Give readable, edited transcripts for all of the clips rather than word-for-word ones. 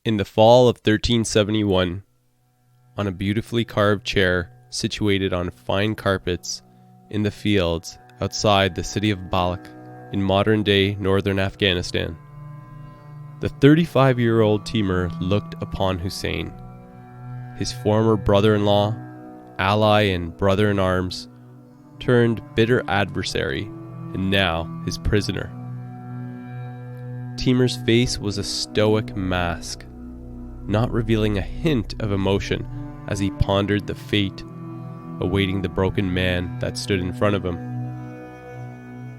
In the fall of 1371, on a beautifully carved chair situated on fine carpets in the fields outside the city of Balkh in modern-day northern Afghanistan, the 35-year-old Timur looked upon Hussein, his former brother-in-law, ally and brother-in-arms, turned bitter adversary, and now his prisoner. Timur's face was a stoic mask, not revealing a hint of emotion as he pondered the fate awaiting the broken man that stood in front of him.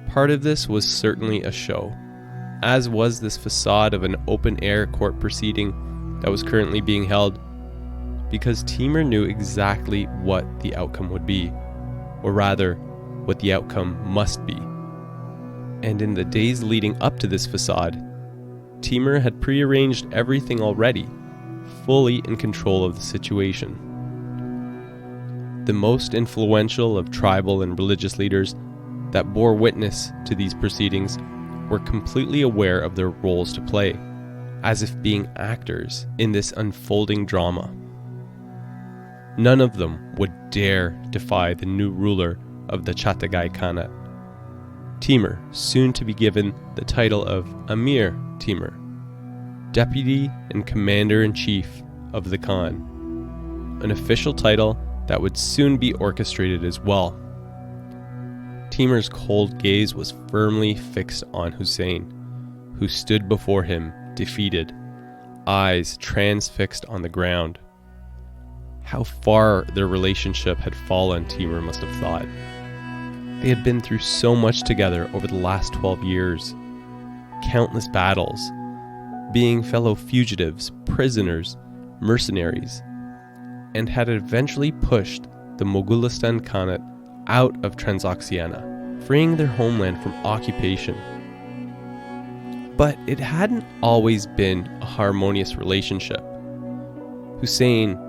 Part of this was certainly a show, as was this facade of an open-air court proceeding that was currently being held, because Timur knew exactly what the outcome would be, or rather, what the outcome must be. And in the days leading up to this facade, Timur had prearranged everything already, fully in control of the situation. The most influential of tribal and religious leaders that bore witness to these proceedings were completely aware of their roles to play, as if being actors in this unfolding drama. None of them would dare defy the new ruler of the Chagatai Khanate, Timur, soon to be given the title of Amir Timur, Deputy and Commander-in-Chief of the Khan, an official title that would soon be orchestrated as well. Timur's cold gaze was firmly fixed on Hussein, who stood before him, defeated, eyes transfixed on the ground. How far their relationship had fallen, Timur must have thought. They had been through so much together over the last 12 years. Countless battles, being fellow fugitives, prisoners, mercenaries, and had eventually pushed the Moghulistan Khanate out of Transoxiana, freeing their homeland from occupation. But it hadn't always been a harmonious relationship. Hussein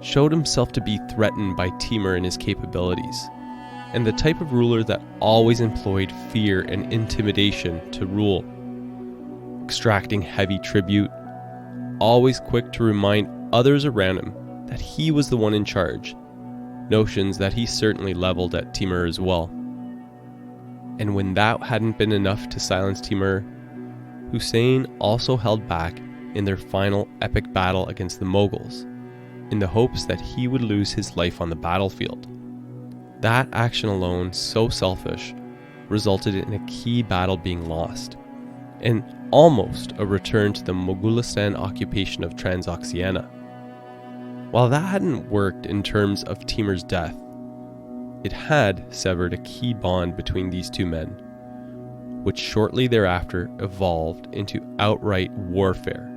showed himself to be threatened by Timur and his capabilities, and the type of ruler that always employed fear and intimidation to rule, extracting heavy tribute, always quick to remind others around him that he was the one in charge, notions that he certainly leveled at Timur as well. And when that hadn't been enough to silence Timur, Hussein also held back in their final epic battle against the Mughals, in the hopes that he would lose his life on the battlefield. That action alone, so selfish, resulted in a key battle being lost, and almost a return to the Moghulistan occupation of Transoxiana. While that hadn't worked in terms of Timur's death, it had severed a key bond between these two men, which shortly thereafter evolved into outright warfare.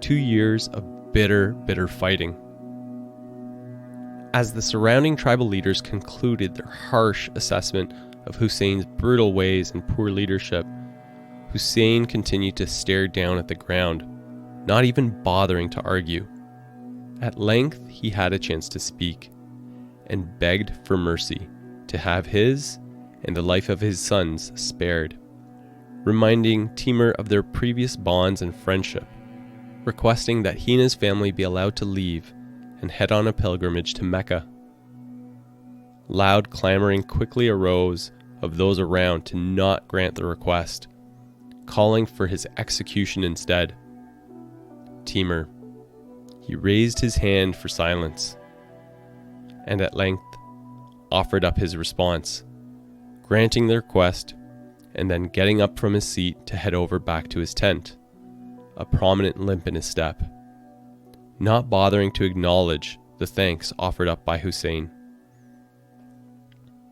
2 years of bitter fighting. As the surrounding tribal leaders concluded their harsh assessment of Hussein's brutal ways and poor leadership, Hussein continued to stare down at the ground, not even bothering to argue. At length, he had a chance to speak, and begged for mercy, to have his and the life of his sons spared, reminding Timur of their previous bonds and friendship, requesting that he and his family be allowed to leave and head on a pilgrimage to Mecca. Loud clamoring quickly arose of those around to not grant the request, calling for his execution instead. Timur, he raised his hand for silence, and at length offered up his response, granting the request, and then getting up from his seat to head over back to his tent, a prominent limp in his step, not bothering to acknowledge the thanks offered up by Hussein.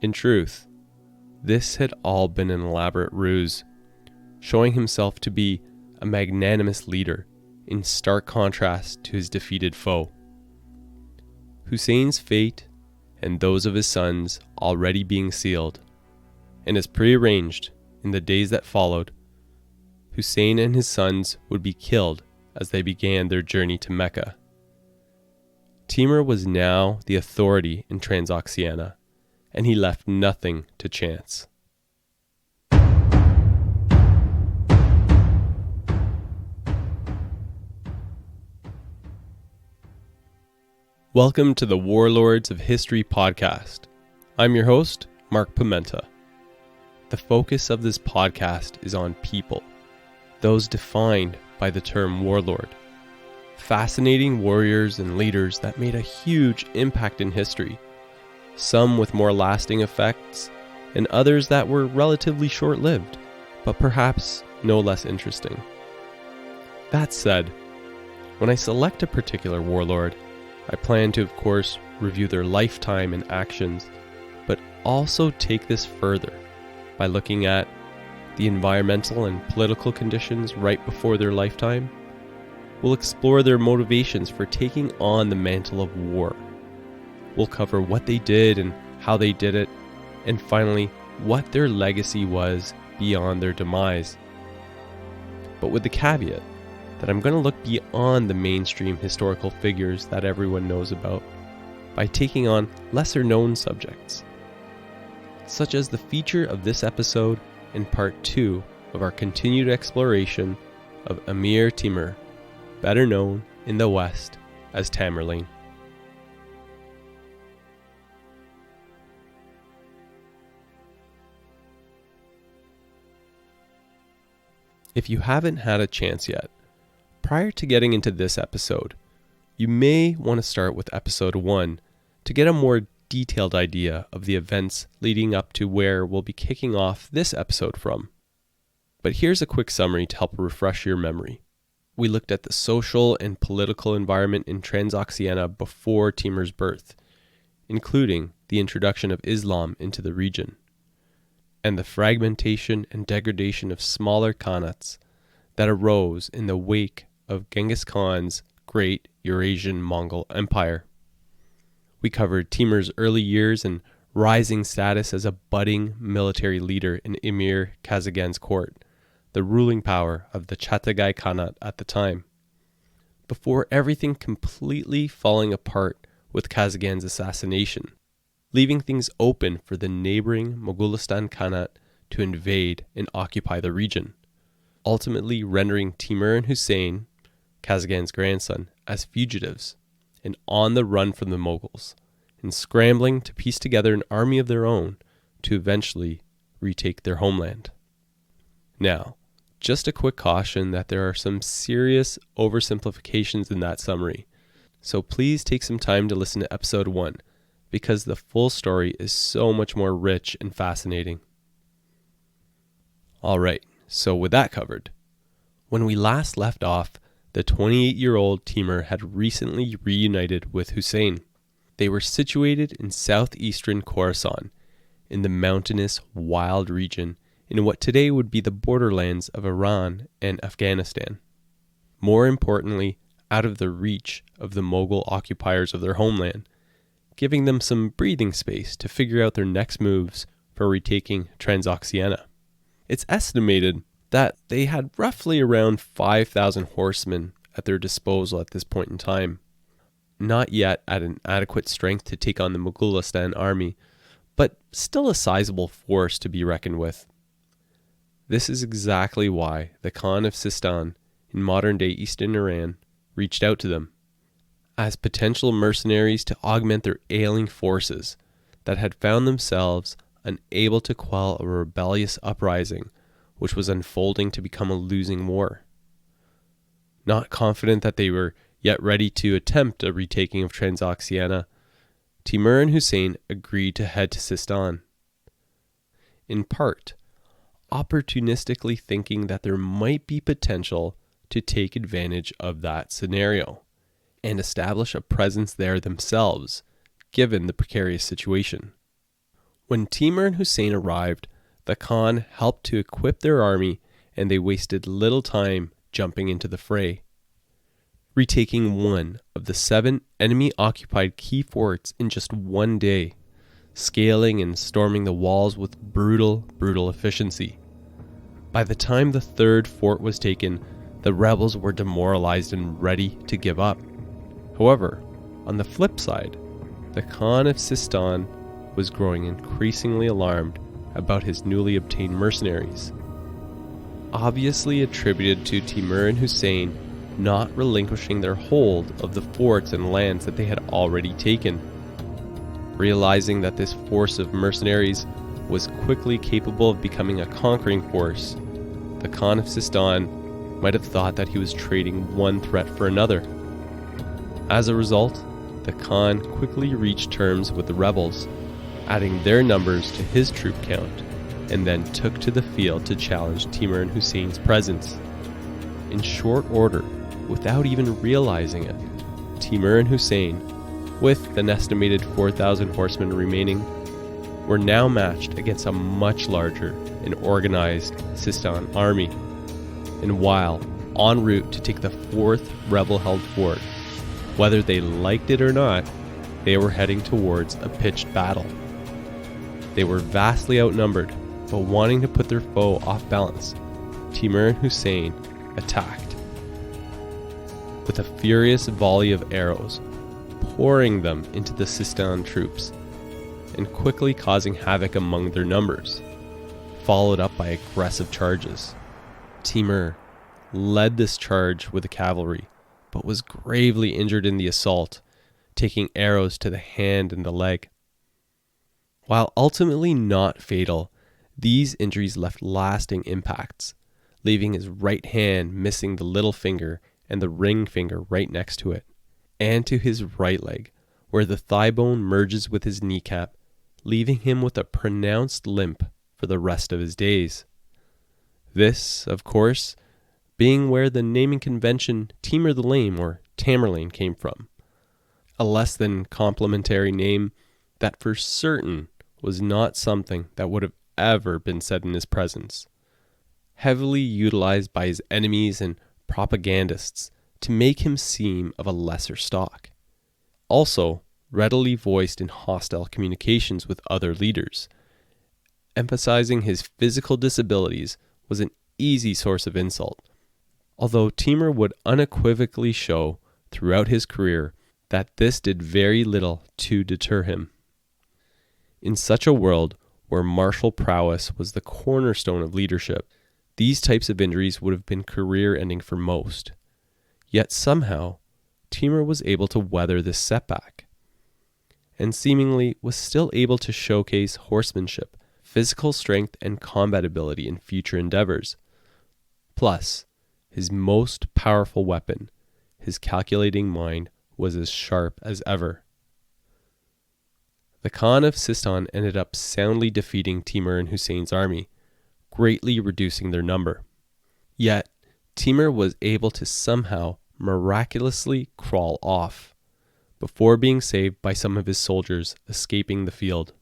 In truth, this had all been an elaborate ruse, showing himself to be a magnanimous leader in stark contrast to his defeated foe. Hussein's fate and those of his sons already being sealed, and as prearranged in the days that followed, Hussein and his sons would be killed as they began their journey to Mecca. Timur was now the authority in Transoxiana, and he left nothing to chance. Welcome to the Warlords of History podcast. I'm your host, Mark Pimenta. The focus of this podcast is on people, those defined by the term warlord. Fascinating warriors and leaders that made a huge impact in history, some with more lasting effects, and others that were relatively short-lived, but perhaps no less interesting. That said, when I select a particular warlord, I plan to, of course, review their lifetime and actions, but also take this further by looking at the environmental and political conditions right before their lifetime. We'll explore their motivations for taking on the mantle of war. We'll cover what they did and how they did it, and finally, what their legacy was beyond their demise. But with the caveat that I'm going to look beyond the mainstream historical figures that everyone knows about by taking on lesser known subjects, such as the feature of this episode in part 2 of our continued exploration of Amir Timur, better known in the West as Tamerlane. If you haven't had a chance yet, prior to getting into this episode, you may want to start with episode 1 to get a more detailed idea of the events leading up to where we'll be kicking off this episode from. But here's a quick summary to help refresh your memory. We looked at the social and political environment in Transoxiana before Timur's birth, including the introduction of Islam into the region, and the fragmentation and degradation of smaller khanates that arose in the wake of Genghis Khan's great Eurasian Mongol Empire. We covered Timur's early years and rising status as a budding military leader in Emir Kazaghan's court, the ruling power of the Chagatai Khanate at the time, before everything completely falling apart with Kazaghan's assassination, leaving things open for the neighboring Moghulistan Khanate to invade and occupy the region, ultimately rendering Timur and Husayn, Kazaghan's grandson, as fugitives and on the run from the Mughals, and scrambling to piece together an army of their own to eventually retake their homeland. Now, just a quick caution that there are some serious oversimplifications in that summary, so please take some time to listen to episode 1, because the full story is so much more rich and fascinating. Alright, so with that covered, when we last left off, the 28-year-old Timur had recently reunited with Hussein. They were situated in southeastern Khorasan, in the mountainous, wild region in what today would be the borderlands of Iran and Afghanistan. More importantly, out of the reach of the Mughal occupiers of their homeland, giving them some breathing space to figure out their next moves for retaking Transoxiana. It's estimated that they had roughly around 5,000 horsemen at their disposal at this point in time, not yet at an adequate strength to take on the Moghulistan army, but still a sizable force to be reckoned with. This is exactly why the Khan of Sistan in modern-day eastern Iran reached out to them as potential mercenaries to augment their ailing forces that had found themselves unable to quell a rebellious uprising which was unfolding to become a losing war. Not confident that they were yet ready to attempt a retaking of Transoxiana, Timur and Husayn agreed to head to Sistan. In part, opportunistically thinking that there might be potential to take advantage of that scenario and establish a presence there themselves, given the precarious situation. When Timur and Husayn arrived, the Khan helped to equip their army, and they wasted little time jumping into the fray, retaking one of the 7 enemy-occupied key forts in just one day, scaling and storming the walls with brutal efficiency. By the time the 3rd fort was taken, the rebels were demoralized and ready to give up. However, on the flip side, the Khan of Sistan was growing increasingly alarmed about his newly obtained mercenaries. Obviously attributed to Timur and Husayn not relinquishing their hold of the forts and lands that they had already taken. Realizing that this force of mercenaries was quickly capable of becoming a conquering force, the Khan of Sistan might have thought that he was trading one threat for another. As a result, the Khan quickly reached terms with the rebels, adding their numbers to his troop count, and then took to the field to challenge Timur and Hussein's presence. In short order, without even realizing it, Timur and Hussein, with an estimated 4,000 horsemen remaining, were now matched against a much larger and organized Sistan army. And while en route to take the fourth rebel-held fort, whether they liked it or not, they were heading towards a pitched battle. They were vastly outnumbered, but wanting to put their foe off balance, Timur and Hussein attacked. With a furious volley of arrows, pouring them into the Sistan troops, and quickly causing havoc among their numbers, followed up by aggressive charges. Timur led this charge with the cavalry, but was gravely injured in the assault, taking arrows to the hand and the leg. While ultimately not fatal, these injuries left lasting impacts, leaving his right hand missing the little finger and the ring finger right next to it, and to his right leg, where the thigh bone merges with his kneecap, leaving him with a pronounced limp for the rest of his days. This, of course, being where the naming convention Timur the Lame or Tamerlane came from, a less than complimentary name that for certain was not something that would have ever been said in his presence, heavily utilized by his enemies and propagandists to make him seem of a lesser stock. Also, readily voiced in hostile communications with other leaders. Emphasizing his physical disabilities was an easy source of insult, although Timur would unequivocally show throughout his career that this did very little to deter him. In such a world where martial prowess was the cornerstone of leadership, these types of injuries would have been career-ending for most. Yet somehow, Timur was able to weather this setback, and seemingly was still able to showcase horsemanship, physical strength, and combat ability in future endeavors. Plus, his most powerful weapon, his calculating mind, was as sharp as ever. The Khan of Sistan ended up soundly defeating Timur and Hussein's army, greatly reducing their number. Yet, Timur was able to somehow miraculously crawl off, before being saved by some of his soldiers escaping the field.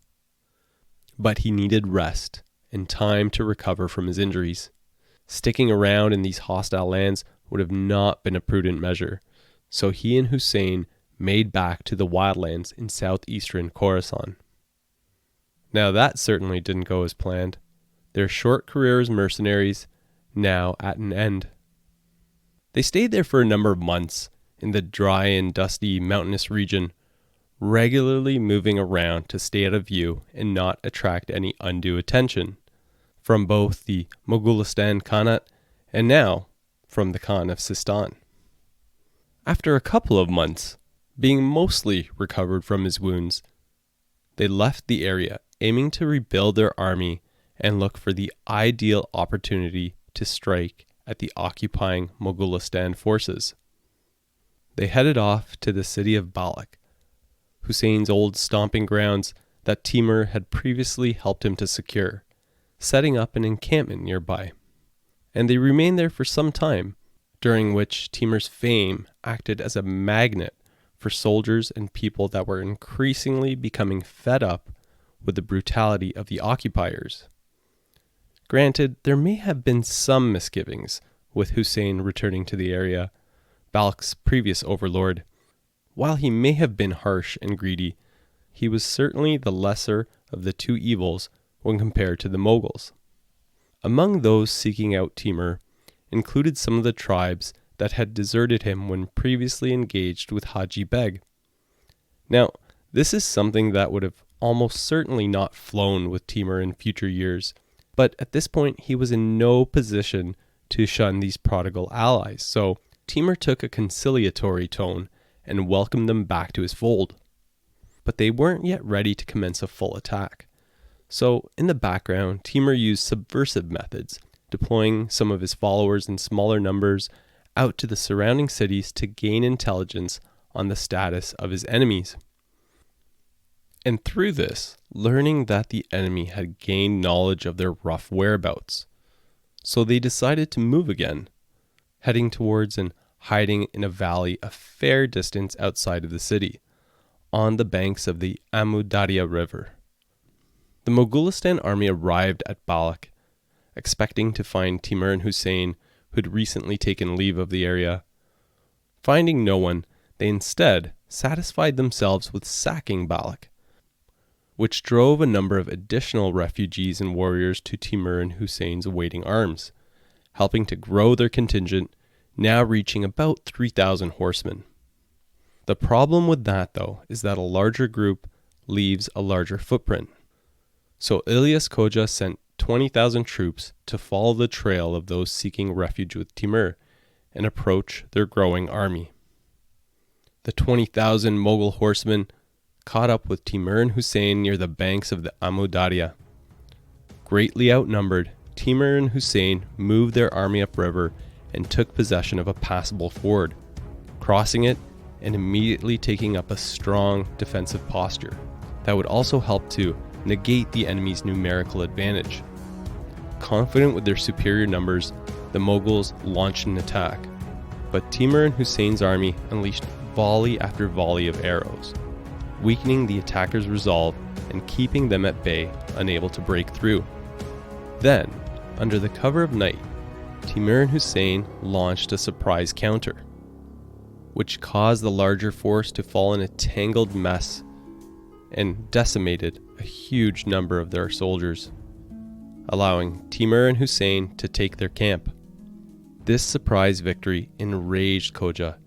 But he needed rest and time to recover from his injuries. Sticking around in these hostile lands would have not been a prudent measure, so he and Hussein made back to the wildlands in southeastern Khorasan. Now that certainly didn't go as planned. Their short career as mercenaries now at an end. They stayed there for a number of months in the dry and dusty mountainous region, regularly moving around to stay out of view and not attract any undue attention from both the Moghulistan Khanate and now from the Khan of Sistan. After a couple of months, being mostly recovered from his wounds, they left the area aiming to rebuild their army and look for the ideal opportunity to strike at the occupying Moghulistan forces. They headed off to the city of Balak, Hussein's old stomping grounds that Timur had previously helped him to secure, setting up an encampment nearby. And they remained there for some time, during which Timur's fame acted as a magnet for soldiers and people that were increasingly becoming fed up with the brutality of the occupiers. Granted, there may have been some misgivings with Hussein returning to the area, Balak's previous overlord. While he may have been harsh and greedy, he was certainly the lesser of the two evils when compared to the Moguls. Among those seeking out Timur included some of the tribes that had deserted him when previously engaged with Haji Beg. Now, this is something that would have almost certainly not flown with Timur in future years, but at this point he was in no position to shun these prodigal allies, so Timur took a conciliatory tone and welcomed them back to his fold. But they weren't yet ready to commence a full attack. So, in the background, Timur used subversive methods, deploying some of his followers in smaller numbers out to the surrounding cities to gain intelligence on the status of his enemies. And through this, learning that the enemy had gained knowledge of their rough whereabouts. So they decided to move again, heading towards and hiding in a valley a fair distance outside of the city, on the banks of the Amu Darya River. The Moghulistan army arrived at Balak, expecting to find Timur and Husayn, who had recently taken leave of the area. Finding no one, they instead satisfied themselves with sacking Balak, which drove a number of additional refugees and warriors to Timur and Husayn's awaiting arms, helping to grow their contingent, now reaching about 3,000 horsemen. The problem with that, though, is that a larger group leaves a larger footprint. So Ilyas Khoja sent 20,000 troops to follow the trail of those seeking refuge with Timur and approach their growing army. The 20,000 Mughal horsemen caught up with Timur and Husayn near the banks of the Amu Darya. Greatly outnumbered, Timur and Husayn moved their army upriver and took possession of a passable ford, crossing it and immediately taking up a strong defensive posture that would also help to negate the enemy's numerical advantage. Confident with their superior numbers, the Mughals launched an attack, but Timur and Husayn's army unleashed volley after volley of arrows, weakening the attackers' resolve and keeping them at bay, unable to break through. Then, under the cover of night, Timur and Husayn launched a surprise counter, which caused the larger force to fall in a tangled mess and decimated a huge number of their soldiers, allowing Timur and Husayn to take their camp. This surprise victory enraged Khoja,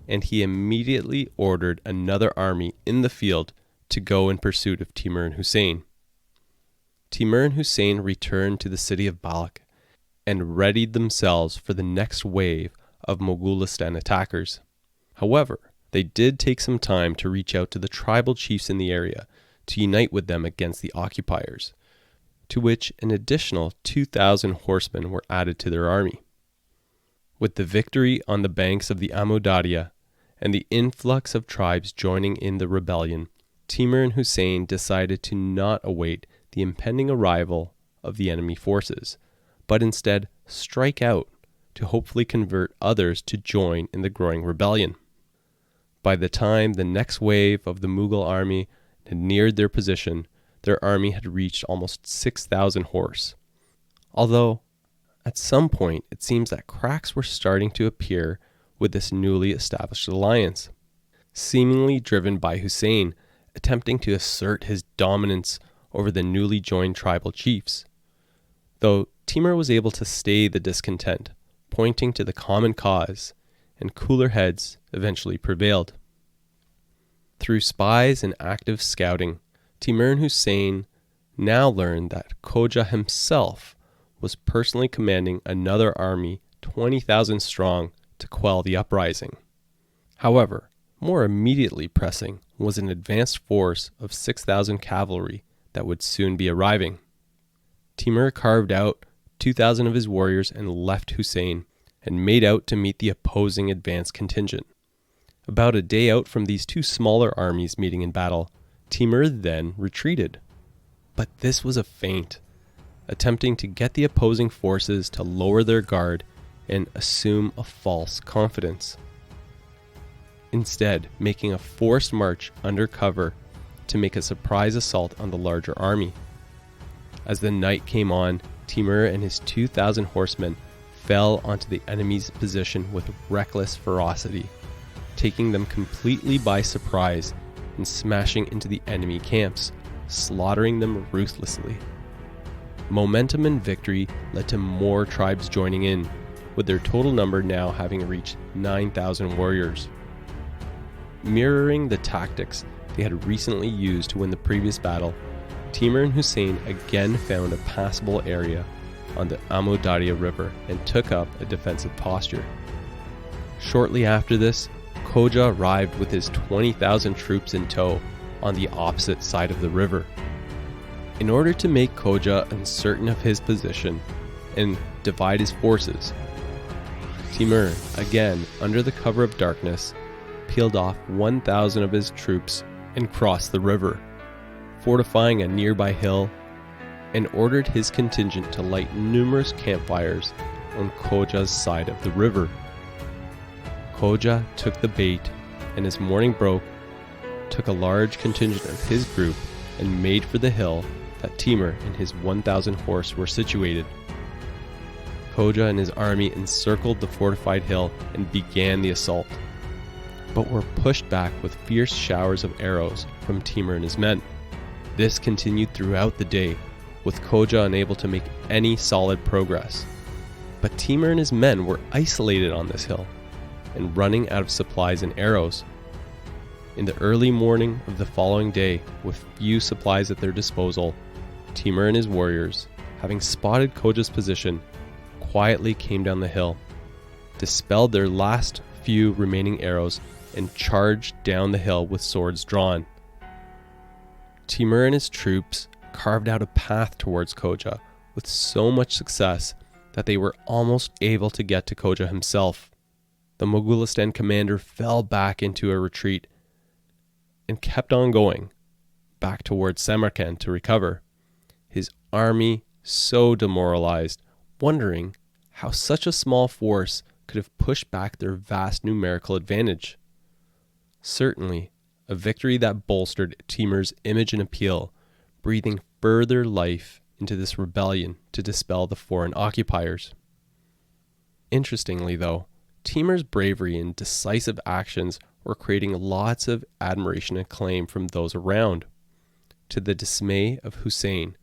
and he immediately ordered another army in the field to go in pursuit of Timur and Husayn. Timur and Husayn returned to the city of Balak and readied themselves for the next wave of Moghulistan attackers. However, they did take some time to reach out to the tribal chiefs in the area to unite with them against the occupiers, to which an additional 2,000 horsemen were added to their army. With the victory on the banks of the Amu Darya and the influx of tribes joining in the rebellion, Timur and Husayn decided to not await the impending arrival of the enemy forces, but instead strike out to hopefully convert others to join in the growing rebellion. By the time the next wave of the Mughal army had neared their position, their army had reached almost 6,000 horse. Although, at some point, it seems that cracks were starting to appear with this newly established alliance, seemingly driven by Hussein attempting to assert his dominance over the newly joined tribal chiefs. Though Timur was able to stay the discontent, pointing to the common cause, and cooler heads eventually prevailed. Through spies and active scouting, Timur and Husayn now learned that Khoja himself was personally commanding another army 20,000 strong to quell the uprising. However, more immediately pressing was an advanced force of 6,000 cavalry that would soon be arriving. Timur carved out 2,000 of his warriors and left Hussein and made out to meet the opposing advance contingent. About a day out from these two smaller armies meeting in battle, Timur then retreated. But this was a feint, attempting to get the opposing forces to lower their guard and assume a false confidence, instead making a forced march under cover to make a surprise assault on the larger army. As the night came on, Timur and his 2,000 horsemen fell onto the enemy's position with reckless ferocity, taking them completely by surprise and smashing into the enemy camps, slaughtering them ruthlessly. Momentum and victory led to more tribes joining in, with their total number now having reached 9,000 warriors. Mirroring the tactics they had recently used to win the previous battle, Timur and Husayn again found a passable area on the Amu Darya River and took up a defensive posture. Shortly after this, Khoja arrived with his 20,000 troops in tow on the opposite side of the river. In order to make Khoja uncertain of his position and divide his forces, Timur, again under the cover of darkness, peeled off 1,000 of his troops and crossed the river, fortifying a nearby hill, and ordered his contingent to light numerous campfires on Khoja's side of the river. Khoja took the bait, and as morning broke, took a large contingent of his group and made for the hill that Timur and his 1,000 horse were situated. Khoja and his army encircled the fortified hill and began the assault, but were pushed back with fierce showers of arrows from Timur and his men. This continued throughout the day, with Khoja unable to make any solid progress. But Timur and his men were isolated on this hill and running out of supplies and arrows. In the early morning of the following day, with few supplies at their disposal, Timur and his warriors, having spotted Khoja's position, quietly came down the hill, dispelled their last few remaining arrows, and charged down the hill with swords drawn. Timur and his troops carved out a path towards Khoja with so much success that they were almost able to get to Khoja himself. The Moghulistan commander fell back into a retreat and kept on going, back towards Samarkand to recover, his army so demoralized, wondering how such a small force could have pushed back their vast numerical advantage. Certainly, a victory that bolstered Timur's image and appeal, breathing further life into this rebellion to dispel the foreign occupiers. Interestingly though, Timur's bravery and decisive actions were creating lots of admiration and acclaim from those around, to the dismay of Hussein,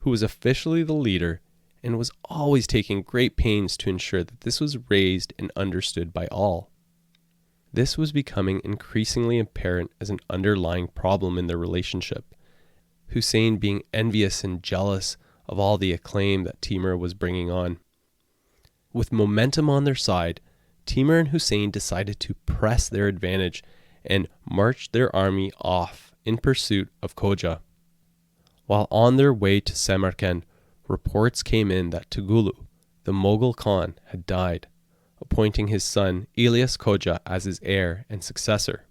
who was officially the leader and was always taking great pains to ensure that this was raised and understood by all. This was becoming increasingly apparent as an underlying problem in their relationship, Hussein being envious and jealous of all the acclaim that Timur was bringing on. With momentum on their side, Timur and Hussein decided to press their advantage and marched their army off in pursuit of Khoja. While on their way to Samarkand, reports came in that Tugulu, the Mughal Khan, had died, appointing his son Ilyas Khoja as his heir and successor.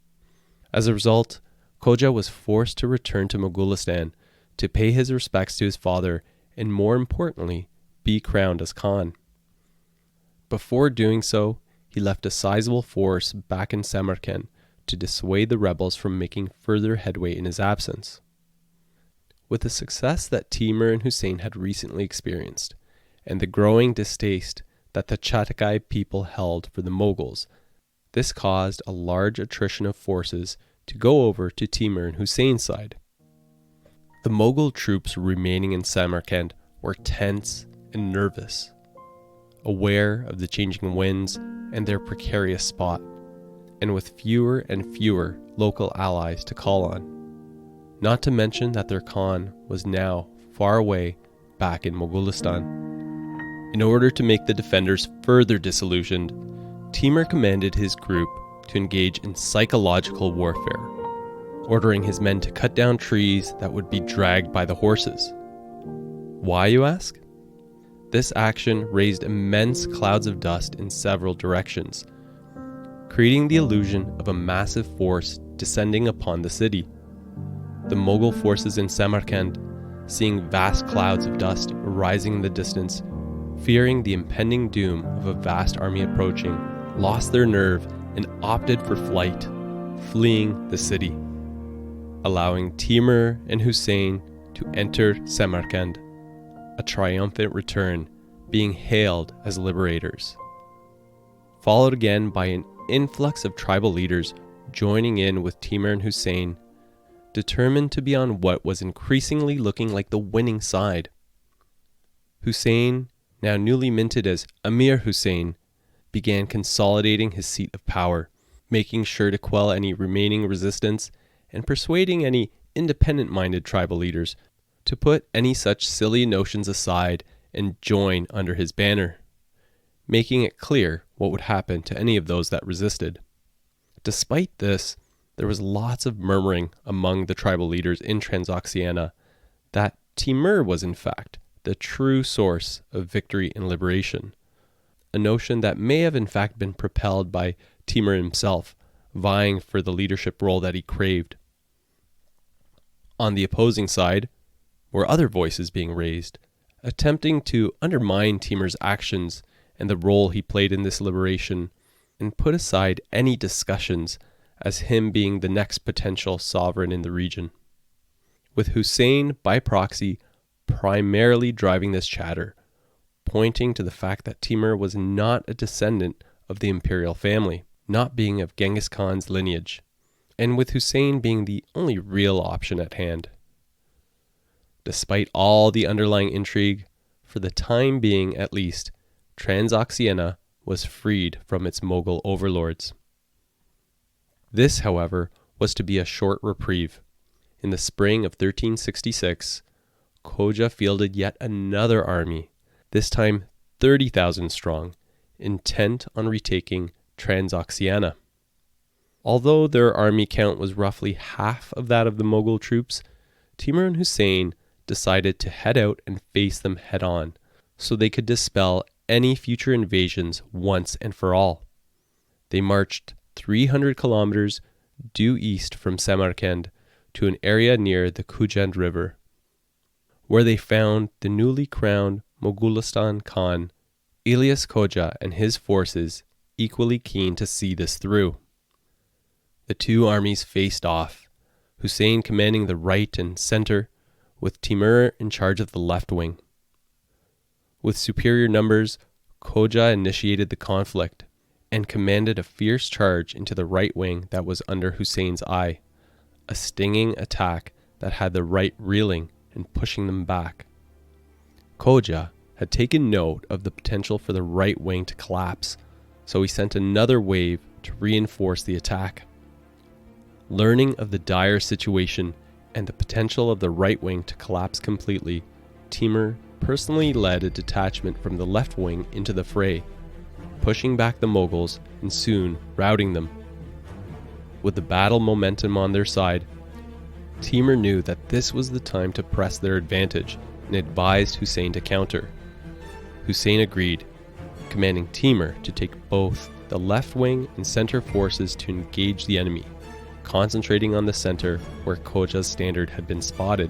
As a result, Khoja was forced to return to Moghulistan to pay his respects to his father and, more importantly, be crowned as Khan. Before doing so, he left a sizable force back in Samarkand to dissuade the rebels from making further headway in his absence. With the success that Timur and Hussein had recently experienced, and the growing distaste that the Chagatai people held for the Mughals, this caused a large attrition of forces to go over to Timur and Hussein's side. The Mughal troops remaining in Samarkand were tense and nervous, aware of the changing winds and their precarious spot, and with fewer and fewer local allies to call on. Not to mention that their Khan was now far away back in Moghulistan. In order to make the defenders further disillusioned, Timur commanded his group to engage in psychological warfare, ordering his men to cut down trees that would be dragged by the horses. Why, you ask? This action raised immense clouds of dust in several directions, creating the illusion of a massive force descending upon the city. The Mughal forces in Samarkand, seeing vast clouds of dust rising in the distance, fearing the impending doom of a vast army approaching, lost their nerve and opted for flight, fleeing the city, allowing Timur and Hussein to enter Samarkand, a triumphant return, being hailed as liberators. Followed again by an influx of tribal leaders joining in with Timur and Hussein, determined to be on what was increasingly looking like the winning side. Hussein, now newly minted as Amir Hussein, began consolidating his seat of power, making sure to quell any remaining resistance and persuading any independent-minded tribal leaders to put any such silly notions aside and join under his banner. making it clear what would happen to any of those that resisted. Despite this, there was lots of murmuring among the tribal leaders in Transoxiana that Timur was in fact the true source of victory and liberation, a notion that may have in fact been propelled by Timur himself, vying for the leadership role that he craved. On the opposing side were other voices being raised, attempting to undermine Timur's actions and the role he played in this liberation, and put aside any discussions as him being the next potential sovereign in the region, with Hussein by proxy primarily driving this chatter, pointing to the fact that Timur was not a descendant of the imperial family, not being of Genghis Khan's lineage, and with Hussein being the only real option at hand. Despite all the underlying intrigue, for the time being at least, Transoxiana was freed from its Mughal overlords. This, however, was to be a short reprieve. In the spring of 1366, Khoja fielded yet another army, this time 30,000 strong, intent on retaking Transoxiana. Although their army count was roughly half of that of the Mughal troops, Timur and Husayn decided to head out and face them head on, so they could dispel any future invasions once and for all. They marched 300 kilometers due east from Samarkand to an area near the Khujand River, where they found the newly crowned Moghulistan Khan, Ilyas Khoja, and his forces equally keen to see this through. The two armies faced off, Hussein commanding the right and center, with Timur in charge of the left wing. With superior numbers, Khoja initiated the conflict and commanded a fierce charge into the right wing that was under Hussein's eye, a stinging attack that had the right reeling and pushing them back. Khoja had taken note of the potential for the right wing to collapse, so he sent another wave to reinforce the attack. Learning of the dire situation and the potential of the right wing to collapse completely, Timur personally led a detachment from the left wing into the fray, pushing back the Mughals and soon routing them. With the battle momentum on their side, Timur knew that this was the time to press their advantage and advised Hussein to counter. Hussein agreed, commanding Timur to take both the left wing and center forces to engage the enemy, concentrating on the center where Khoja's standard had been spotted.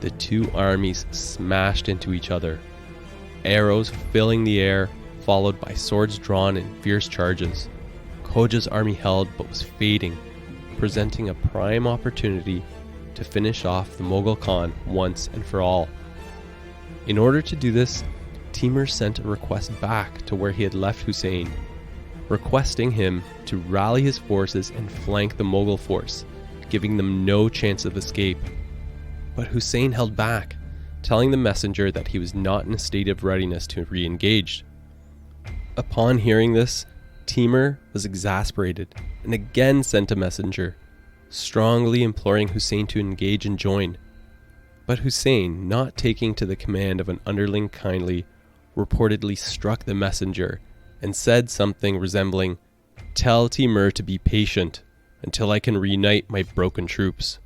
The two armies smashed into each other, arrows filling the air, followed by swords drawn in fierce charges. Khoja's army held but was fading, presenting a prime opportunity to finish off the Mughal Khan once and for all. In order to do this, Timur sent a request back to where he had left Hussein, requesting him to rally his forces and flank the Mughal force, giving them no chance of escape. But Hussein held back, telling the messenger that he was not in a state of readiness to re-engage. Upon hearing this, Timur was exasperated and again sent a messenger, strongly imploring Hussein to engage and join. But Hussein, not taking to the command of an underling kindly, reportedly struck the messenger and said something resembling, "Tell Timur to be patient until I can reunite my broken troops."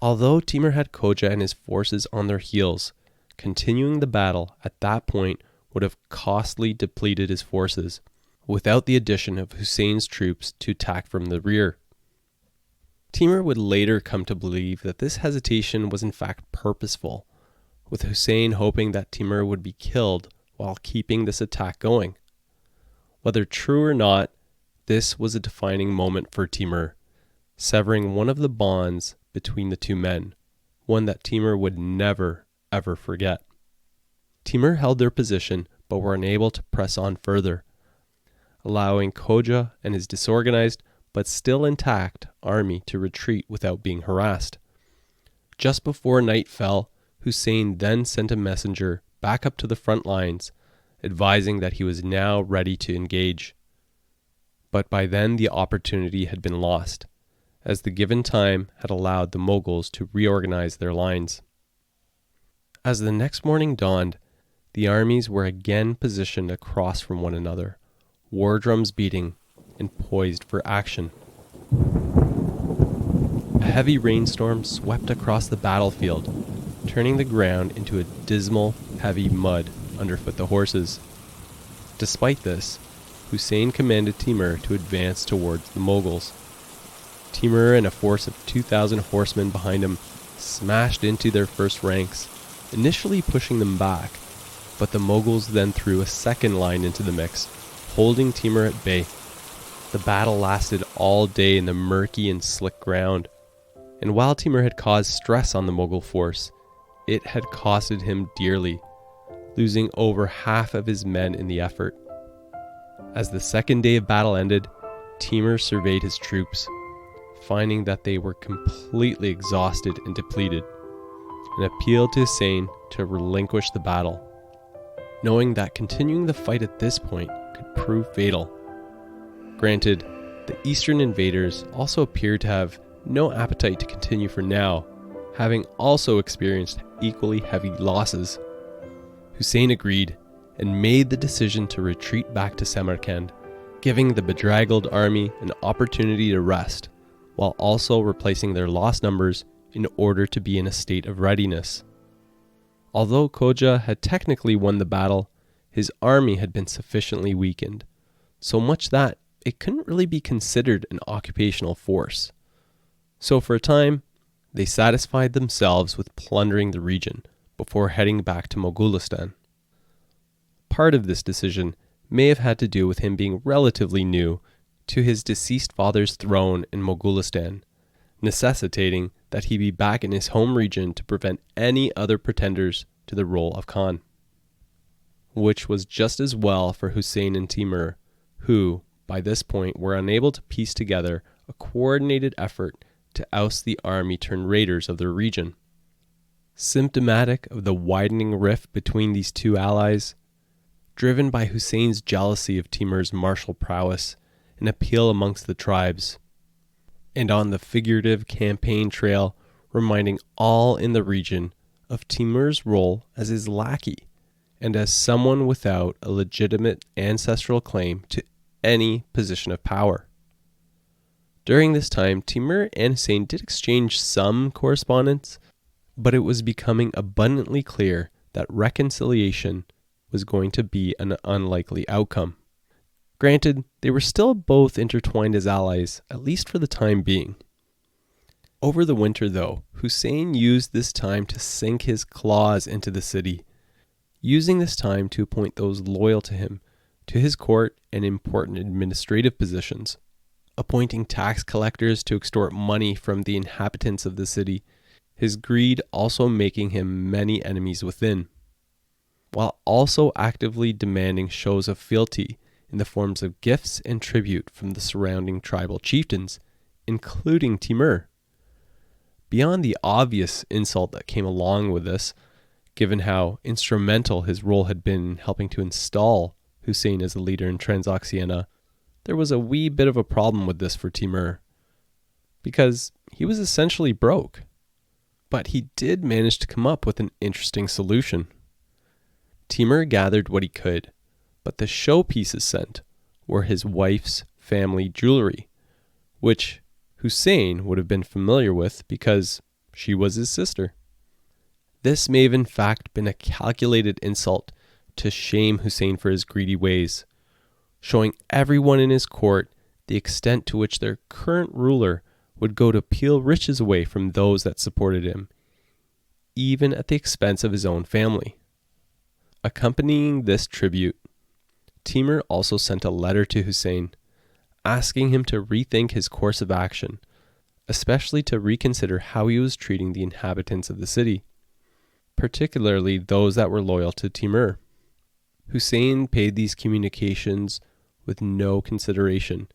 Although Timur had Khoja and his forces on their heels, continuing the battle at that point would have costly depleted his forces, without the addition of Hussein's troops to attack from the rear. Timur would later come to believe that this hesitation was in fact purposeful, with Hussein hoping that Timur would be killed while keeping this attack going. Whether true or not, this was a defining moment for Timur, severing one of the bonds between the two men, one that Timur would never, ever forget. Timur held their position but were unable to press on further, allowing Khoja and his disorganized but still intact army to retreat without being harassed. Just before night fell, Hussein then sent a messenger back up to the front lines, advising that he was now ready to engage. But by then the opportunity had been lost, as the given time had allowed the Mughals to reorganize their lines. As the next morning dawned, The armies were again positioned across from one another, war drums beating and poised for action. A heavy rainstorm swept across the battlefield, turning the ground into a dismal, heavy mud underfoot the horses. Despite this, Hussein commanded Timur to advance towards the Mughals. Timur and a force of 2,000 horsemen behind him smashed into their first ranks, initially pushing them back, but the Mughals then threw a second line into the mix, holding Timur at bay. The battle lasted all day in the murky and slick ground, and while Timur had caused stress on the Mughal force, it had costed him dearly, losing over half of his men in the effort. As the second day of battle ended, Timur surveyed his troops, finding that they were completely exhausted and depleted, and appealed to Hussein to relinquish the battle, knowing that continuing the fight at this point could prove fatal. Granted, the eastern invaders also appeared to have no appetite to continue for now, having also experienced equally heavy losses. Hussein agreed and made the decision to retreat back to Samarkand, giving the bedraggled army an opportunity to rest, while also replacing their lost numbers in order to be in a state of readiness. Although Khoja had technically won the battle, his army had been sufficiently weakened, so much that it couldn't really be considered an occupational force. So for a time, they satisfied themselves with plundering the region before heading back to Moghulistan. Part of this decision may have had to do with him being relatively new to his deceased father's throne in Moghulistan, necessitating that he be back in his home region to prevent any other pretenders to the role of Khan. Which was just as well for Hussein and Timur, who, by this point, were unable to piece together a coordinated effort to oust the army-turned-raiders of their region. Symptomatic of the widening rift between these two allies, driven by Hussein's jealousy of Timur's martial prowess and appeal amongst the tribes, and on the figurative campaign trail reminding all in the region of Timur's role as his lackey and as someone without a legitimate ancestral claim to any position of power. During this time, Timur and Hussein did exchange some correspondence, but it was becoming abundantly clear that reconciliation was going to be an unlikely outcome. Granted, they were still both intertwined as allies, at least for the time being. Over the winter, though, Hussein used this time to sink his claws into the city, using this time to appoint those loyal to him to his court and important administrative positions, appointing tax collectors to extort money from the inhabitants of the city, his greed also making him many enemies within, while also actively demanding shows of fealty in the forms of gifts and tribute from the surrounding tribal chieftains, including Timur. Beyond the obvious insult that came along with this, given how instrumental his role had been in helping to install Hussein as the leader in Transoxiana, there was a wee bit of a problem with this for Timur, because he was essentially broke. But he did manage to come up with an interesting solution. Timur gathered what he could, but the showpieces sent were his wife's family jewelry, which Hussein would have been familiar with because she was his sister. This may have in fact been a calculated insult to shame Hussein for his greedy ways, showing everyone in his court the extent to which their current ruler would go to peel riches away from those that supported him, even at the expense of his own family. Accompanying this tribute, Timur also sent a letter to Hussein, asking him to rethink his course of action, especially to reconsider how he was treating the inhabitants of the city, particularly those that were loyal to Timur. Hussein paid these communications with no consideration,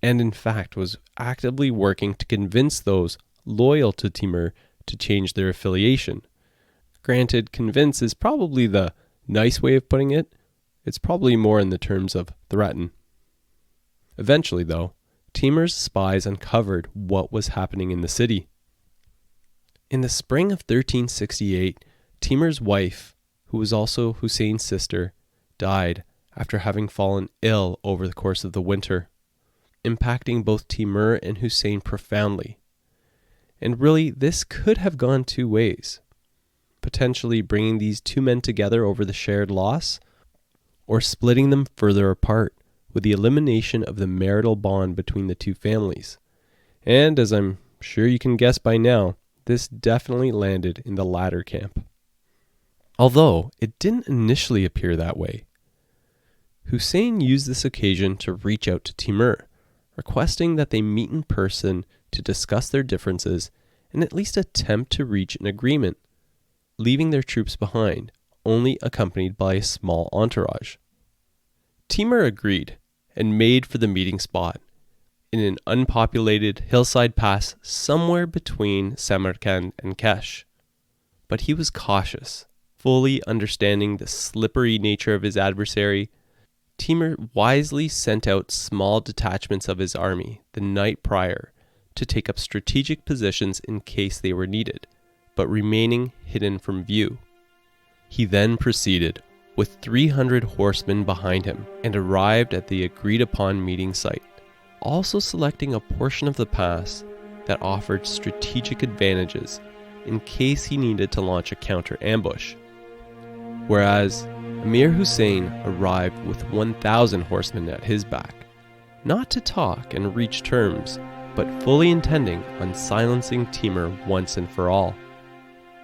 and in fact was actively working to convince those loyal to Timur to change their affiliation. Granted, convince is probably the nice way of putting it. It's probably more in the terms of threaten. Eventually, though, Timur's spies uncovered what was happening in the city. In the spring of 1368, Timur's wife, who was also Hussein's sister, died after having fallen ill over the course of the winter, impacting both Timur and Hussein profoundly. And really, this could have gone two ways, potentially bringing these two men together over the shared loss, or splitting them further apart with the elimination of the marital bond between the two families. And as I'm sure you can guess by now, this definitely landed in the latter camp. Although it didn't initially appear that way. Hussein used this occasion to reach out to Timur, requesting that they meet in person to discuss their differences and at least attempt to reach an agreement, leaving their troops behind, only accompanied by a small entourage. Timur agreed and made for the meeting spot, in an unpopulated hillside pass somewhere between Samarkand and Kesh. But he was cautious, fully understanding the slippery nature of his adversary. Timur wisely sent out small detachments of his army the night prior to take up strategic positions in case they were needed, but remaining hidden from view. He then proceeded with 300 horsemen behind him and arrived at the agreed-upon meeting site, also selecting a portion of the pass that offered strategic advantages in case he needed to launch a counter-ambush. Whereas Amir Hussein arrived with 1,000 horsemen at his back, not to talk and reach terms, but fully intending on silencing Timur once and for all.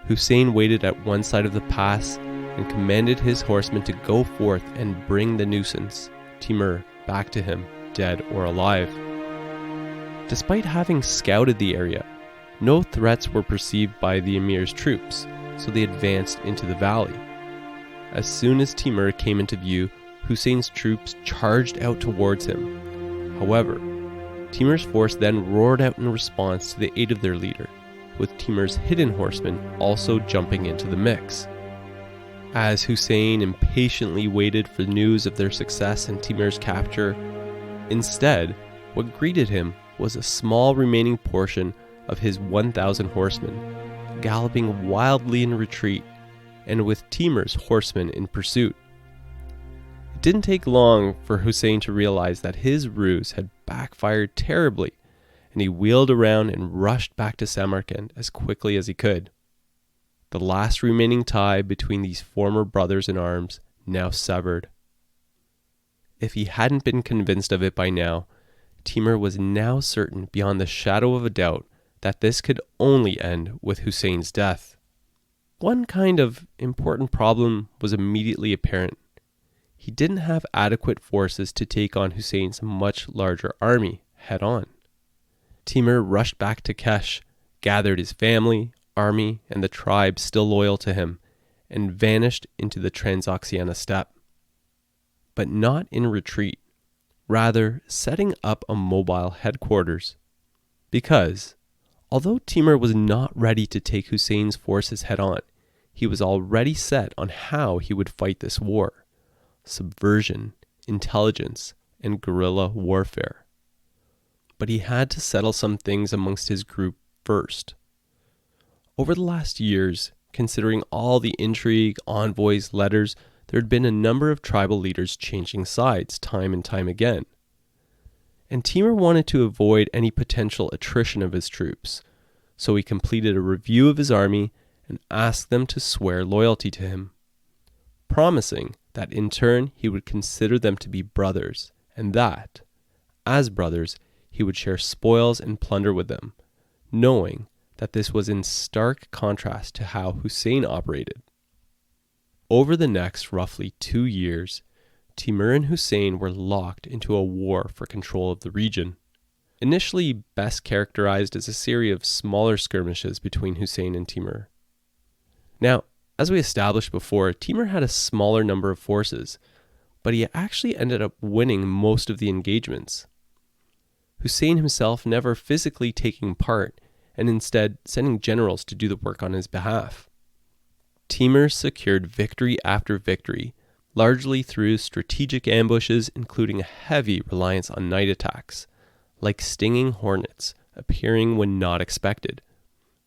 Hussein waited at one side of the pass and commanded his horsemen to go forth and bring the nuisance, Timur, back to him, dead or alive. Despite having scouted the area, no threats were perceived by the Emir's troops, so they advanced into the valley. As soon as Timur came into view, Hussein's troops charged out towards him. However, Timur's force then roared out in response to the aid of their leader, with Timur's hidden horsemen also jumping into the mix. As Hussein impatiently waited for news of their success and Timur's capture, instead, what greeted him was a small remaining portion of his 1,000 horsemen, galloping wildly in retreat, and with Timur's horsemen in pursuit. It didn't take long for Hussein to realize that his ruse had backfired terribly, and he wheeled around and rushed back to Samarkand as quickly as he could. The last remaining tie between these former brothers in arms now severed. If he hadn't been convinced of it by now, Timur was now certain beyond the shadow of a doubt that this could only end with Hussein's death. One kind of important problem was immediately apparent. He didn't have adequate forces to take on Hussein's much larger army head-on. Timur rushed back to Kesh, gathered his family, army, and the tribe still loyal to him, and vanished into the Transoxiana steppe. But not in retreat, rather setting up a mobile headquarters. Because, although Timur was not ready to take Hussein's forces head-on, he was already set on how he would fight this war: subversion, intelligence, and guerrilla warfare. But he had to settle some things amongst his group first. Over the last years, considering all the intrigue, envoys, letters, there had been a number of tribal leaders changing sides time and time again. And Timur wanted to avoid any potential attrition of his troops, so he completed a review of his army and asked them to swear loyalty to him, promising that in turn he would consider them to be brothers, and that, as brothers, he would share spoils and plunder with them, knowing that this was in stark contrast to how Hussein operated. Over the next roughly 2 years, Timur and Hussein were locked into a war for control of the region, initially best characterized as a series of smaller skirmishes between Hussein and Timur. Now, as we established before, Timur had a smaller number of forces, but he actually ended up winning most of the engagements. Hussein himself never physically taking part, and instead sending generals to do the work on his behalf. Timur secured victory after victory, largely through strategic ambushes, including a heavy reliance on night attacks, like stinging hornets appearing when not expected,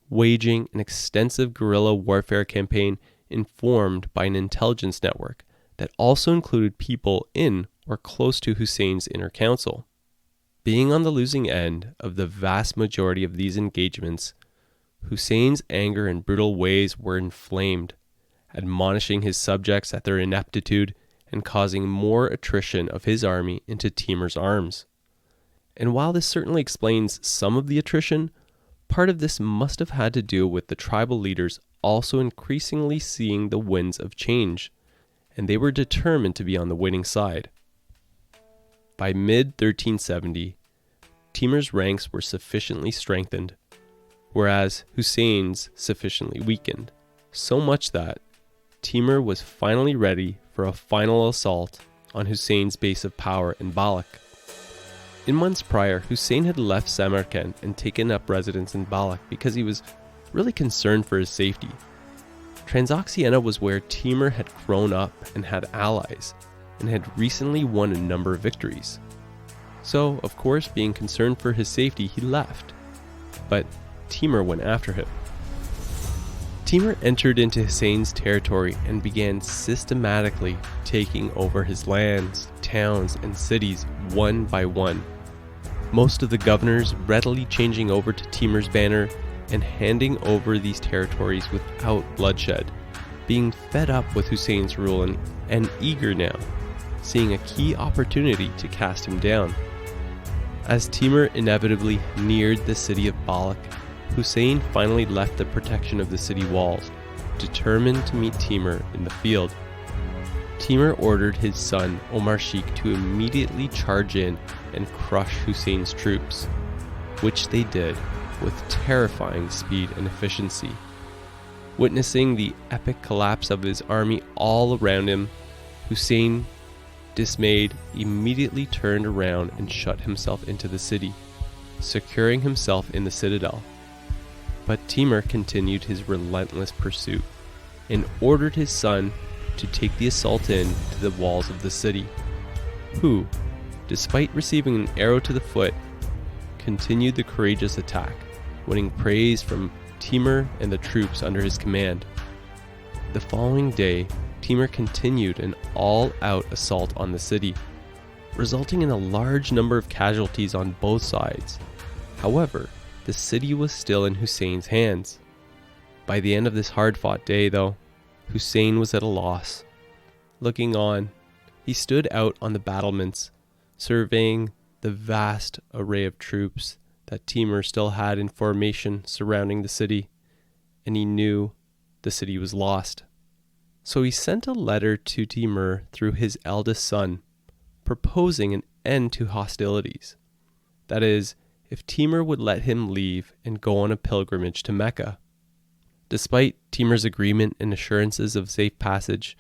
waging an extensive guerrilla warfare campaign informed by an intelligence network that also included people in or close to Hussein's inner council. Being on the losing end of the vast majority of these engagements, Hussein's anger and brutal ways were inflamed, admonishing his subjects at their ineptitude and causing more attrition of his army into Timur's arms. And while this certainly explains some of the attrition, part of this must have had to do with the tribal leaders also increasingly seeing the winds of change, and they were determined to be on the winning side. By mid-1370, Timur's ranks were sufficiently strengthened, whereas Hussein's sufficiently weakened, so much that Timur was finally ready for a final assault on Hussein's base of power in Balkh. In months prior, Hussein had left Samarkand and taken up residence in Balkh because he was really concerned for his safety. Transoxiana was where Timur had grown up and had allies, and had recently won a number of victories. So, of course, being concerned for his safety, he left. But Timur went after him. Timur entered into Hussein's territory and began systematically taking over his lands, towns, and cities one by one. Most of the governors readily changing over to Timur's banner and handing over these territories without bloodshed, being fed up with Hussein's rule and eager now, seeing a key opportunity to cast him down. As Timur inevitably neared the city of Balkh, Hussein finally left the protection of the city walls, determined to meet Timur in the field. Timur ordered his son Omar Sheikh to immediately charge in and crush Hussein's troops, which they did with terrifying speed and efficiency. Witnessing the epic collapse of his army all around him, Hussein, dismayed, immediately turned around and shut himself into the city, securing himself in the citadel. But Timur continued his relentless pursuit and ordered his son to take the assault in to the walls of the city, who, despite receiving an arrow to the foot, continued the courageous attack, winning praise from Timur and the troops under his command. The following day, Timur continued an all-out assault on the city, resulting in a large number of casualties on both sides. However, the city was still in Hussein's hands. By the end of this hard-fought day, though, Hussein was at a loss. Looking on, he stood out on the battlements, surveying the vast array of troops that Timur still had in formation surrounding the city, and he knew the city was lost. So he sent a letter to Timur through his eldest son, proposing an end to hostilities. That is, if Timur would let him leave and go on a pilgrimage to Mecca. Despite Timur's agreement and assurances of safe passage,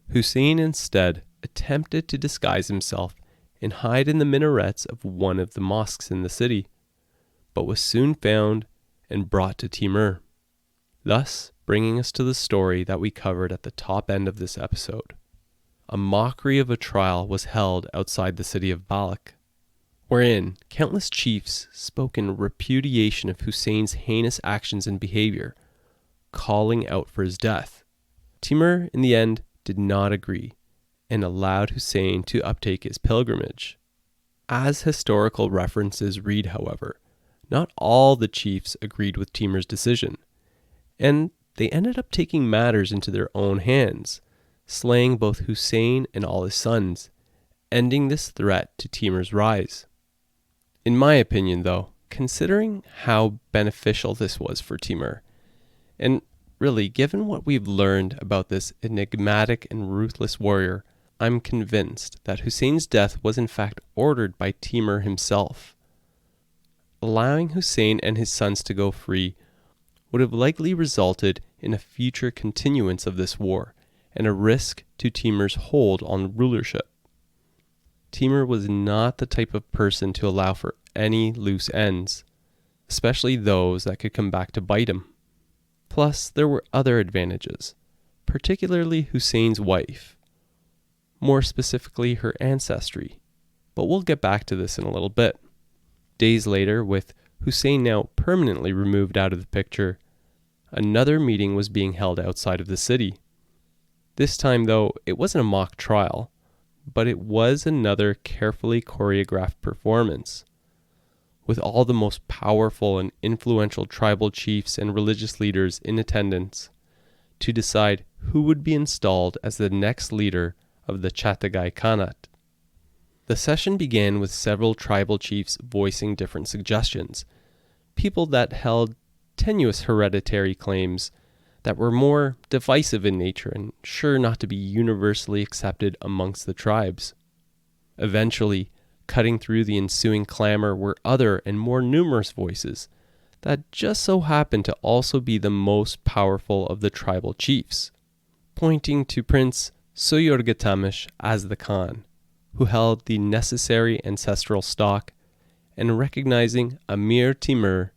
Hussein instead attempted to disguise himself and hide in the minarets of one of the mosques in the city, but was soon found and brought to Timur, thus bringing us to the story that we covered at the top end of this episode. A mockery of a trial was held outside the city of Balkh, wherein countless chiefs spoke in repudiation of Hussein's heinous actions and behavior, calling out for his death. Timur, in the end, did not agree and allowed Hussein to uptake his pilgrimage. As historical references read, however, not all the chiefs agreed with Timur's decision, and they ended up taking matters into their own hands, slaying both Hussein and all his sons, ending this threat to Timur's rise. In my opinion, though, considering how beneficial this was for Timur, and really, given what we've learned about this enigmatic and ruthless warrior, I'm convinced that Hussein's death was in fact ordered by Timur himself. Allowing Hussein and his sons to go free would have likely resulted in a future continuance of this war and a risk to Timur's hold on rulership. Timur was not the type of person to allow for any loose ends, especially those that could come back to bite him. Plus, there were other advantages, particularly Hussein's wife, more specifically her ancestry, but we'll get back to this in a little bit. Days later, with Hussein now permanently removed out of the picture, another meeting was being held outside of the city, This time, though, it wasn't a mock trial, but it was another carefully choreographed performance, with all the most powerful and influential tribal chiefs and religious leaders in attendance to decide who would be installed as the next leader of the Chagatai Khanate. The session began with several tribal chiefs voicing different suggestions, people that held tenuous hereditary claims that were more divisive in nature and sure not to be universally accepted amongst the tribes. Eventually, cutting through the ensuing clamor were other and more numerous voices that just so happened to also be the most powerful of the tribal chiefs, pointing to Prince Suyorgatamish as the Khan, who held the necessary ancestral stock, and recognizing Amir Timur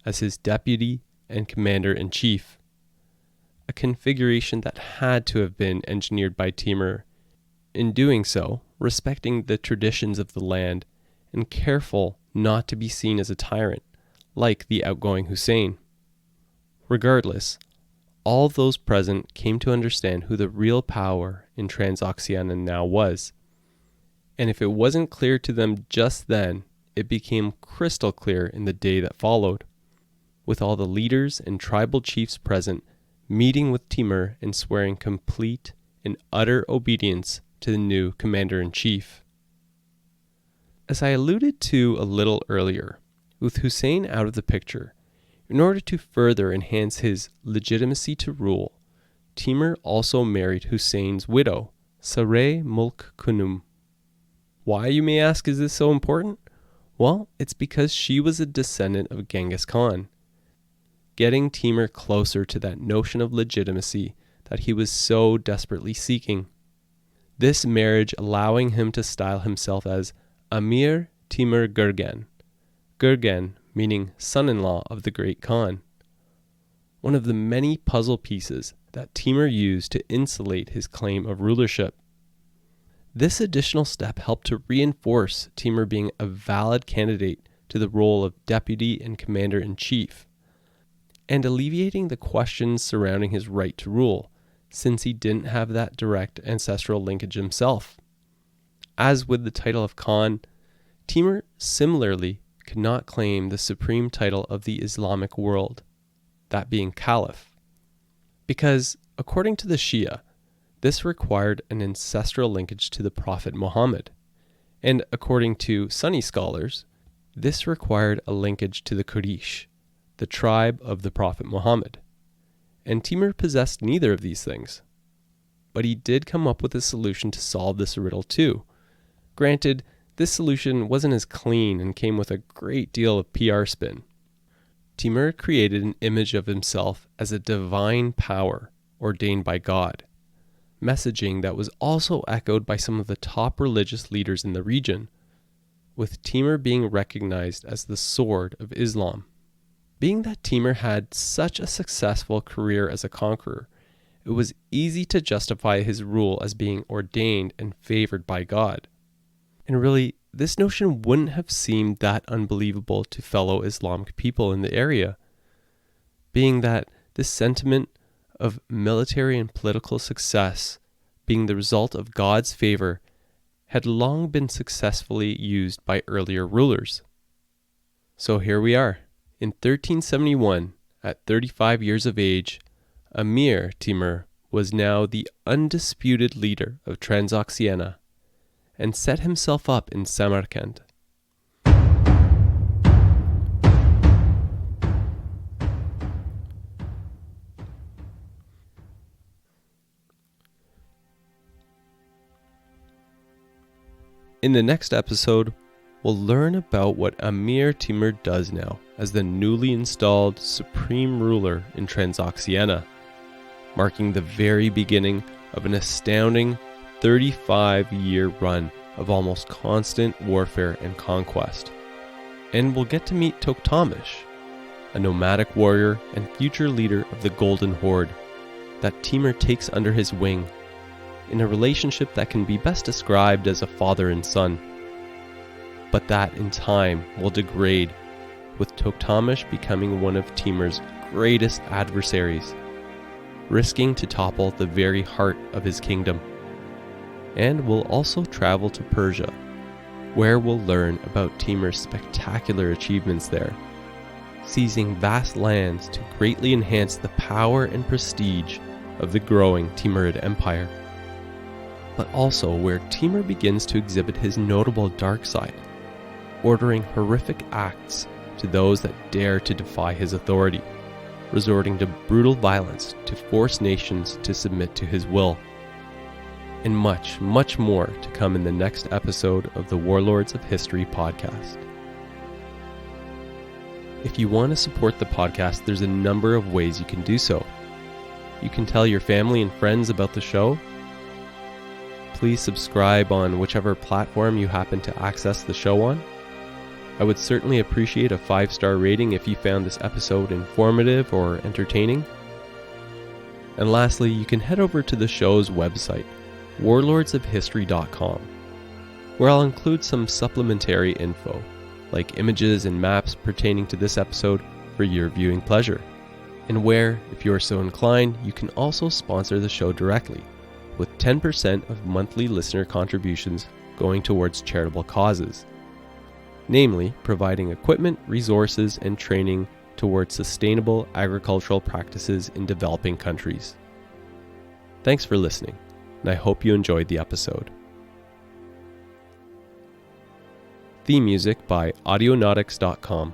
as his deputy and commander-in-chief, a configuration that had to have been engineered by Timur, in doing so respecting the traditions of the land and careful not to be seen as a tyrant, like the outgoing Hussein. Regardless, all those present came to understand who the real power in Transoxiana now was, and if it wasn't clear to them just then, it became crystal clear in the day that followed, with all the leaders and tribal chiefs present meeting with Timur and swearing complete and utter obedience to the new commander-in-chief. As I alluded to a little earlier, with Hussein out of the picture, in order to further enhance his legitimacy to rule, Timur also married Hussein's widow, Saray Mulk Kunum. Why, you may ask, is this so important? Well, it's because she was a descendant of Genghis Khan, getting Timur closer to that notion of legitimacy that he was so desperately seeking. This marriage allowing him to style himself as Amir Timur Gurgen, Gurgen meaning son-in-law of the great Khan, one of the many puzzle pieces that Timur used to insulate his claim of rulership. This additional step helped to reinforce Timur being a valid candidate to the role of deputy and commander-in-chief, and alleviating the questions surrounding his right to rule, since he didn't have that direct ancestral linkage himself. As with the title of Khan, Timur similarly could not claim the supreme title of the Islamic world, that being Caliph, because, according to the Shia, this required an ancestral linkage to the Prophet Muhammad, and according to Sunni scholars, this required a linkage to the Quraysh, the tribe of the Prophet Muhammad, and Timur possessed neither of these things. But he did come up with a solution to solve this riddle too. Granted, this solution wasn't as clean and came with a great deal of PR spin. Timur created an image of himself as a divine power ordained by God, messaging that was also echoed by some of the top religious leaders in the region, with Timur being recognized as the sword of Islam. Being that Timur had such a successful career as a conqueror, it was easy to justify his rule as being ordained and favored by God. And really, this notion wouldn't have seemed that unbelievable to fellow Islamic people in the area, being that this sentiment of military and political success being the result of God's favor had long been successfully used by earlier rulers. So here we are, in 1371, at 35 years of age, Amir Timur was now the undisputed leader of Transoxiana, and set himself up in Samarkand. In the next episode, we'll learn about what Amir Timur does now as the newly installed supreme ruler in Transoxiana, marking the very beginning of an astounding 35-year run of almost constant warfare and conquest. And we'll get to meet Toktamish, a nomadic warrior and future leader of the Golden Horde that Timur takes under his wing, in a relationship that can be best described as a father and son, but that in time will degrade, with Toktamish becoming one of Timur's greatest adversaries. risking to topple the very heart of his kingdom. And we'll also travel to Persia, where we'll learn about Timur's spectacular achievements there, seizing vast lands to greatly enhance the power and prestige of the growing Timurid Empire. But also where Timur begins to exhibit his notable dark side, ordering horrific acts to those that dare to defy his authority, resorting to brutal violence to force nations to submit to his will. And much, much more to come in the next episode of the Warlords of History podcast. If you want to support the podcast, there's a number of ways you can do so. You can tell your family and friends about the show. Please subscribe on whichever platform you happen to access the show on. I would certainly appreciate a 5-star rating if you found this episode informative or entertaining. And lastly, you can head over to the show's website, warlordsofhistory.com, where I'll include some supplementary info, like images and maps pertaining to this episode for your viewing pleasure, and where, if you are so inclined, you can also sponsor the show directly, with 10% of monthly listener contributions going towards charitable causes, namely providing equipment, resources, and training towards sustainable agricultural practices in developing countries. Thanks for listening, and I hope you enjoyed the episode. Theme music by Audionautics.com.